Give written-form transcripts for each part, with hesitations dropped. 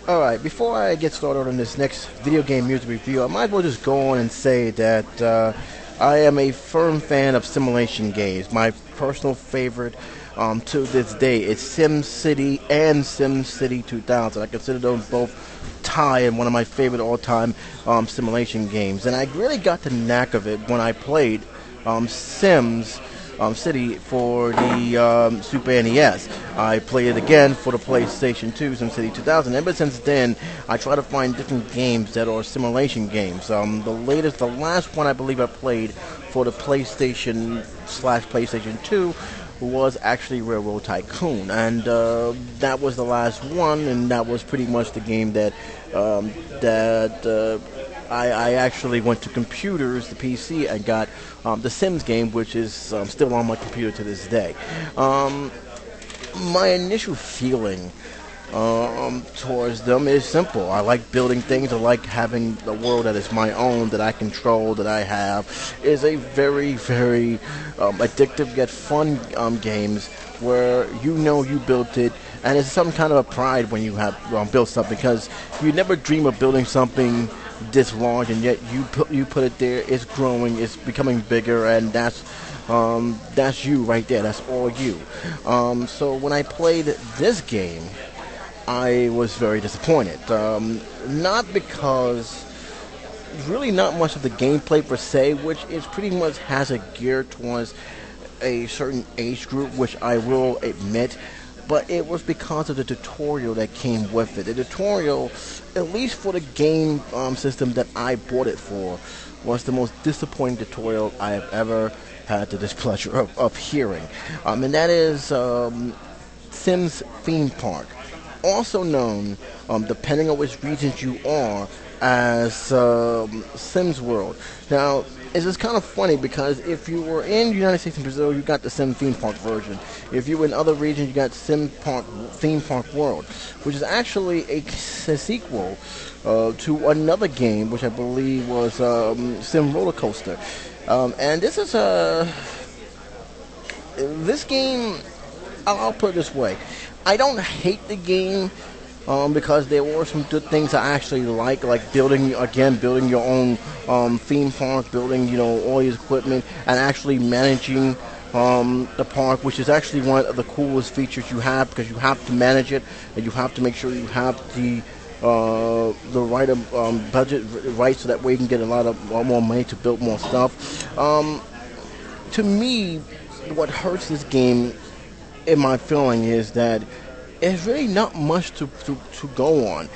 Alright, before I get started on this next video game music review, I might as well just go on and say that I am a firm fan of simulation games. My personal favorite to this day is SimCity and SimCity 2000. I consider those both tie in one of my favorite all-time simulation games. And I really got the knack of it when I played Sims City for the Super NES. I played it again for the PlayStation 2, SimCity 2000. Ever since then, I try to find different games that are simulation games. The last one I believe I played for the PlayStation/PlayStation 2 was actually Railroad Tycoon, and that was the last one, and that was pretty much the game that I actually went to computers, the PC, and got the Sims game, which is still on my computer to this day. My initial feeling towards them is simple. I like building things. I like having a world that is my own, that I control, that I have. It's a very, very addictive yet fun games where you know you built it, and it's some kind of a pride when you have built something, because you never dream of building something this large, and yet you put it there. It's growing, it's becoming bigger, and that's you right there. That's all you. So when I played this game, I was very disappointed. Not because really not much of the gameplay per se, which is pretty much has a gear towards a certain age group, which I will admit, but it was because of the tutorial that came with it. The tutorial, at least for the game system that I bought it for, was the most disappointing tutorial I have ever had the displeasure of hearing. And that is Sims Theme Park, also known, depending on which regions you are, as Sims World. Now, it's just kind of funny because if you were in the United States and Brazil, you got the Sim Theme Park version. If you were in other regions, you got Theme Park World, which is actually a sequel to another game, which I believe was Sim Roller Coaster. And this is this game. I'll put it this way: I don't hate the game. Because there were some good things I actually like building your own theme park, building all your equipment, and actually managing the park, which is actually one of the coolest features you have, because you have to manage it and you have to make sure you have the right budget right, so that way you can get a lot more money to build more stuff. To me, what hurts this game, in my feeling, is that it's really not much to go on,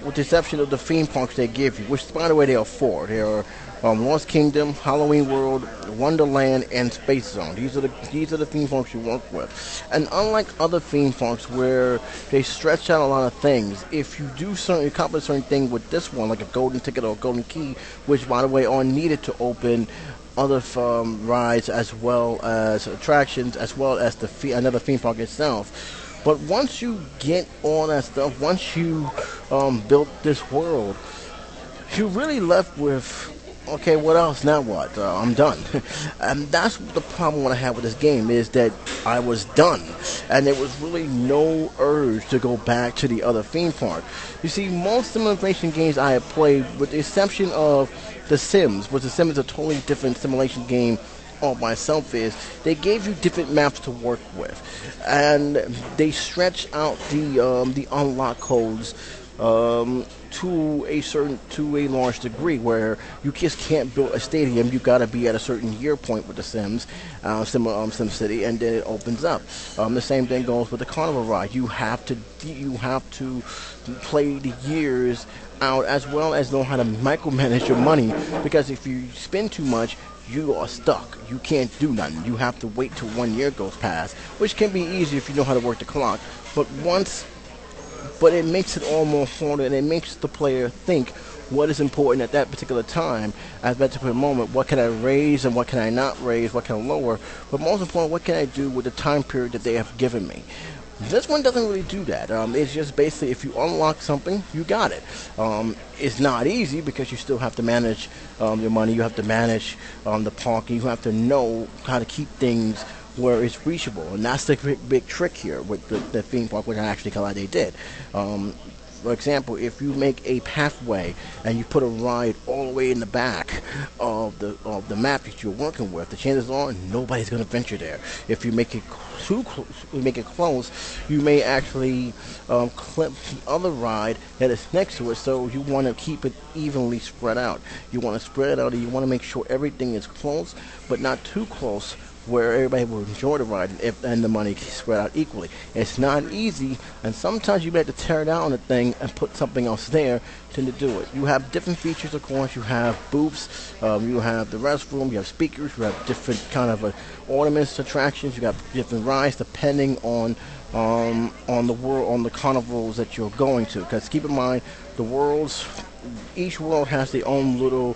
with the exception of the theme parks they give you, which, by the way, there are four. There are Lost Kingdom, Halloween World, Wonderland, and Space Zone. These are the theme parks you work with. And unlike other theme parks where they stretch out a lot of things, if you do accomplish certain thing with this one, like a golden ticket or a golden key, which, by the way, are needed to open other rides as well as attractions, as well as another theme park itself. But once you get all that stuff, once you built this world, you're really left with, okay, what else? Now what? I'm done. And that's the problem what I had with this game, is that I was done. And there was really no urge to go back to the other theme park. You see, most simulation games I have played, with the exception of The Sims, which The Sims is a totally different simulation game all by itself, is they gave you different maps to work with, and they stretch out the unlock codes to a large degree, where you just can't build a stadium. You got to be at a certain year point with the Sims, SimCity, and then it opens up. The same thing goes with the Carnival ride. You have to play the years out, as well as know how to micromanage your money, because if you spend too much, you are stuck. You can't do nothing. You have to wait till 1 year goes past, which can be easy if you know how to work the clock. But it makes it all more harder, and it makes the player think what is important at that particular time, at that particular moment. What can I raise and what can I not raise? What can I lower? But most important, what can I do with the time period that they have given me? This one doesn't really do that. It's just basically, if you unlock something, you got it. It's not easy, because you still have to manage your money. You have to manage the parking. You have to know how to keep things where it's reachable, and that's the big trick here with the theme park, which I'm actually glad they did. for example, if you make a pathway and you put a ride all the way in the back of the map that you're working with, the chances are nobody's going to venture there. If you make it too close, you may actually clip the other ride that is next to it. So you want to keep it evenly spread out. You want to spread it out, and you want to make sure everything is close, but not too close, where everybody will enjoy the ride and the money spread out equally. It's not easy, and sometimes you may have to tear down the thing and put something else there to do it. You have different features, of course. You have booths, you have the restroom, you have speakers, you have different kind of ornaments, attractions. You got different rides depending on the world, on the carnivals that you're going to. Because keep in mind, each world has their own little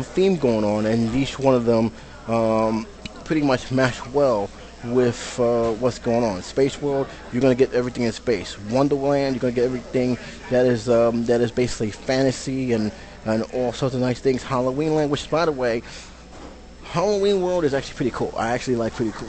theme going on, and each one of them pretty much match well with what's going on. Space World, you're going to get everything in space. Wonderland, you're going to get everything that is basically fantasy and all sorts of nice things. Halloween Land, which, by the way, Halloween World is actually pretty cool. I actually like pretty cool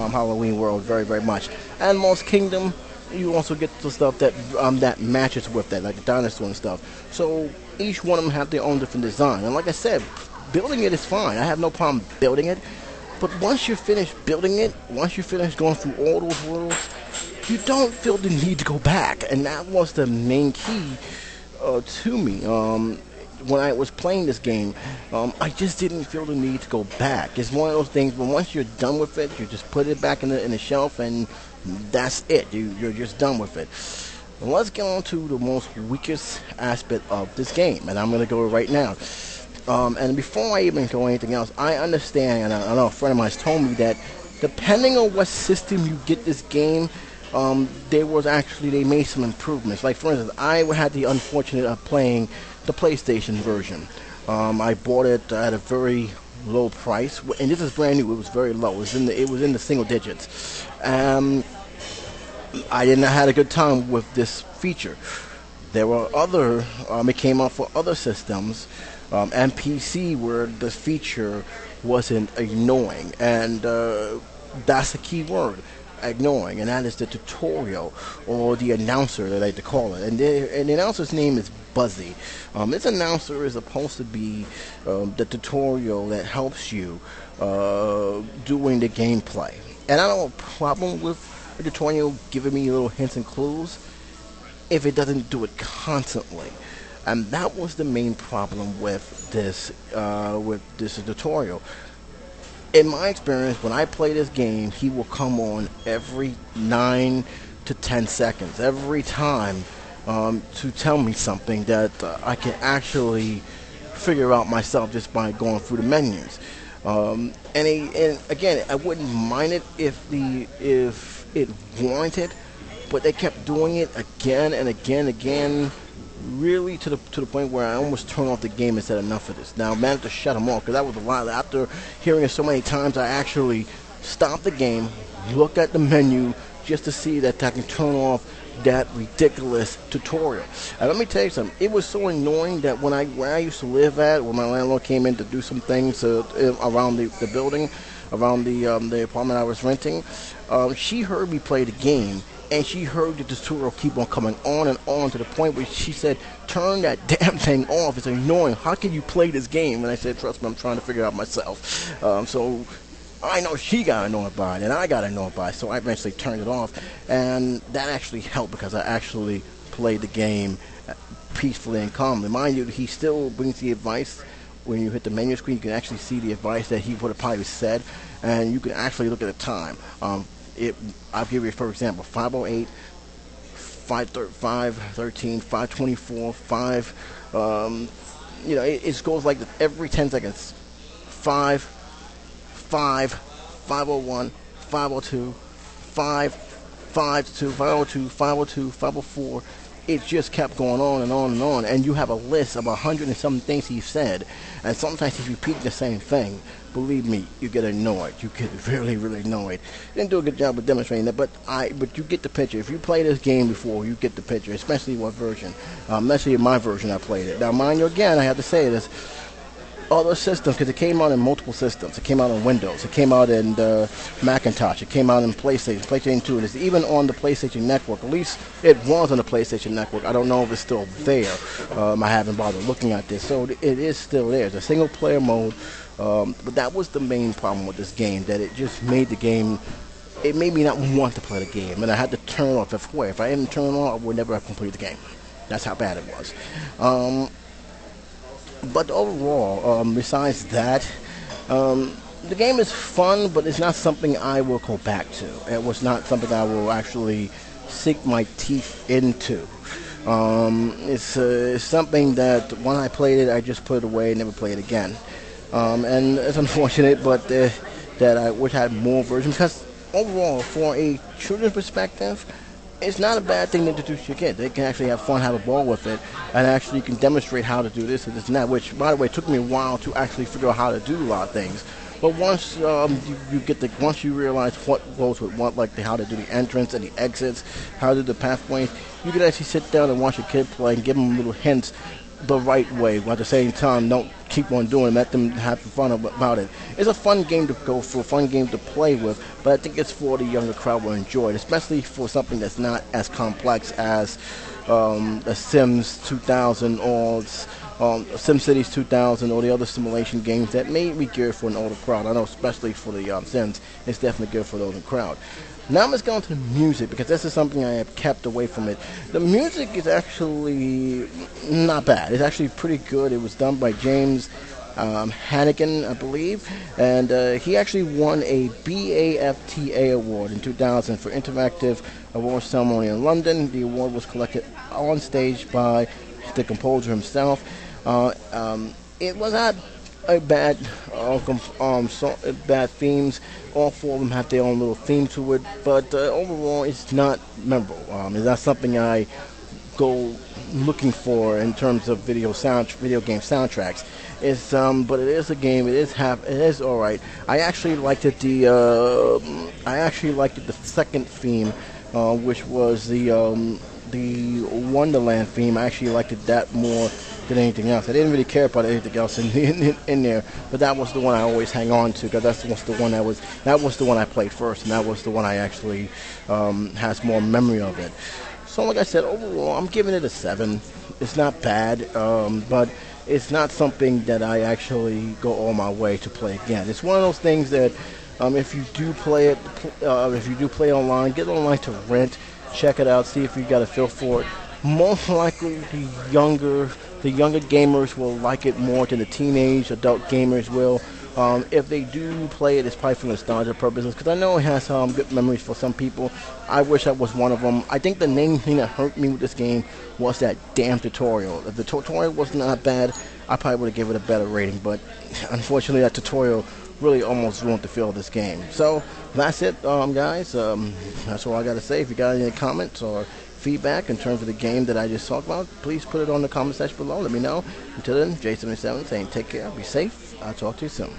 Halloween World very, very much. And Lost Kingdom, you also get the stuff that matches with that, like the dinosaur and stuff. So each one of them have their own different design. And like I said, building it is fine. I have no problem building it. But once you're finished building it, once you finish going through all those worlds, you don't feel the need to go back. And that was the main key to me. When I was playing this game, I just didn't feel the need to go back. It's one of those things where once you're done with it, you just put it back in the shelf, and that's it. You're just done with it. Let's get on to the most weakest aspect of this game, and I'm going to go right now. And before I even go anything else, I understand, and I know a friend of mine has told me that depending on what system you get this game, they made some improvements. Like, for instance, I had the unfortunate of playing the PlayStation version. I bought it at a very low price, and this is brand new. It was very low. It was in the single digits. I didn't had a good time with this feature. There were other. It came out for other systems. And PC, where the feature wasn't annoying, and that's the key word, annoying, and that is the tutorial, or the announcer, that I like to call it. And the announcer's name is Buzzy. This announcer is supposed to be the tutorial that helps you doing the gameplay. And I don't have a problem with the tutorial giving me little hints and clues if it doesn't do it constantly. And that was the main problem with this tutorial. In my experience, when I play this game, he will come on every 9 to 10 seconds, every time, to tell me something that I can actually figure out myself just by going through the menus. And again, I wouldn't mind it if it warranted, but they kept doing it again and again. Really to the point where I almost turned off the game and said, enough of this. Now I managed to shut them off, because that was a lot. After hearing it so many times, I actually stopped the game, looked at the menu just to see that I can turn off that ridiculous tutorial. And let me tell you something, it was so annoying that where I used to live at, when my landlord came in to do some things around the building, around the apartment I was renting, she heard me play the game, and she heard the tutorial keep on coming on and on, to the point where she said, turn that damn thing off. It's annoying. How can you play this game? And I said, trust me, I'm trying to figure it out myself. So I know she got annoyed by it, and I got annoyed by it, so I eventually turned it off. And that actually helped, because I actually played the game peacefully and calmly. Mind you, he still brings the advice. When you hit the menu screen, you can actually see the advice that he would have probably said, and you can actually look at the time. I'll give you, for example, 508, 513, 524, 5. It goes like this every 10 seconds. 5, 501, 502, 502, 502, 502, 504. It just kept going on and on and on, and you have a list of 100 and some things he said, and sometimes he's repeating the same thing. Believe me, you get annoyed. You get really, really annoyed. Didn't do a good job of demonstrating that, but you get the picture. If you play this game before, you get the picture, especially what version. Especially in my version, I played it. Now, mind you, again, I have to say this. other systems because it came out in multiple systems. It came out on Windows. It came out in Macintosh. It came out in PlayStation 2. And it's even on the PlayStation Network. At least it was on the PlayStation Network. I don't know if it's still there. I haven't bothered looking at this. So it is still there. It's a single-player mode. But that was the main problem with this game, that it just made the game, it made me not want to play the game. And I had to turn it off. If I didn't turn it on, I would never have completed the game. That's how bad it was. But overall, besides that, the game is fun, but it's not something I will go back to. It was not something I will actually sink my teeth into. It's something that when I played it, I just put it away and never play it again. And it's unfortunate, but that I wish I had more versions, because overall, for a children's perspective, it's not a bad thing to introduce your kid. They can actually have fun, have a ball with it, and actually you can demonstrate how to do this and this and that, which, by the way, took me a while to actually figure out how to do a lot of things. But once once you realize what goes with what, like how to do the entrance and the exits, how to do the pathways, you can actually sit down and watch your kid play and give them little hints the right way, but at the same time don't keep on doing it, let them have fun about it. It's a fun game to go through, a fun game to play with, but I think it's for the younger crowd will enjoy it, especially for something that's not as complex as The Sims 2000 or SimCities 2000 or the other simulation games that may be geared for an older crowd. I know especially for the Sims, it's definitely good for the older crowd. Now let's go into the music, because this is something I have kept away from it. The music is actually not bad. It's actually pretty good. It was done by James Hannigan, I believe, and he actually won a BAFTA award in 2000 for Interactive Award Ceremony in London. The award was collected on stage by the composer himself. It was not a bad bad themes. All four of them have their own little theme to it, but overall it's not memorable. It's not something I go looking for in terms of video game soundtracks. It's but it is a game. It is all right. I actually liked it. The second theme, which was the Wonderland theme. I actually liked it that more than anything else. I didn't really care about anything else in there, but that was the one I always hang on to, because that was the one I played first, and that was the one I actually has more memory of it. So like I said, overall, I'm giving it a 7. It's not bad, but it's not something that I actually go all my way to play again. It's one of those things that if you do play online, get online to rent, check it out, see if you got a feel for it. Most likely the younger gamers will like it more than the teenage adult gamers will. If they do play it, it's probably for nostalgia purposes, because I know it has good memories for some people. I wish I was one of them. I think the main thing that hurt me with this game was that damn tutorial. If the tutorial was not bad, I probably would have given it a better rating, but unfortunately that tutorial really almost ruined the feel of this game. So that's it, guys. That's all I got to say. If you got any comments or feedback in terms of the game that I just talked about, please put it on the comment section below. Let me know. Until then, J77 saying take care, be safe. I'll talk to you soon.